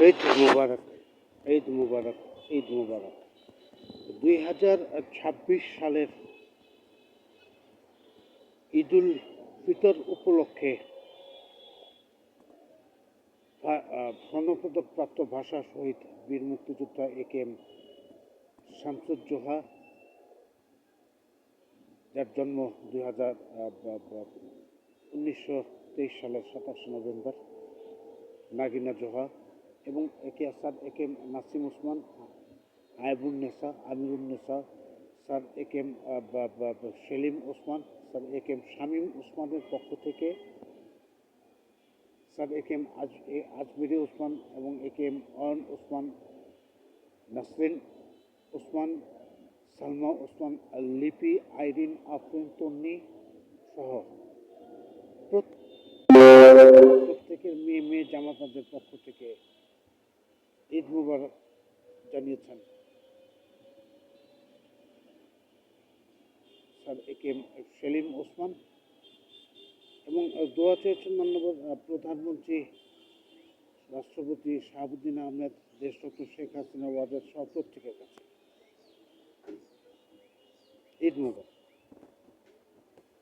ঈদ মুবারক, ঈদ মুবারক, ঈদ মুবারক। 2026 সালের ঈদুল ফিতর উপলক্ষে স্বর্ণপদকপ্রাপ্ত ভাষা শহীদ বীর মুক্তিযোদ্ধা এ.কে.এম. শামসুজ্জোহা, যার জন্ম 1923 সালের 27 নভেম্বর, নাগিনা জোহা, এবং sir AKM. Nasim Osman, Amirunnesa, sir AKM. Selim Osman, sir AKM. Shamim ওসমানের পক্ষ থেকে স্যার এ.কে.এম. আজমিরি ওসমান এবং এ.কে.এম. অয়ন ওসমান, নাসরিন ওসমান, সালমা ওসমান, লিপি, আইরিন, আফরিন, তন্নি সহ প্রত্যেকের মেয়ে জামাতাদের পক্ষ থেকে ঈদ মুবারক জানিয়েছেন স্যার এ.কে.এম. সেলিম ওসমান, এবং দোয়া চেয়েছেন মাননীয় প্রধানমন্ত্রী রাষ্ট্রপতি শাহাবুদ্দিন আহমেদ, দেশরত্ন শেখ হাসিনা ওয়াজেদ সহ প্রত্যেকের কাছে। ঈদ মুবারক।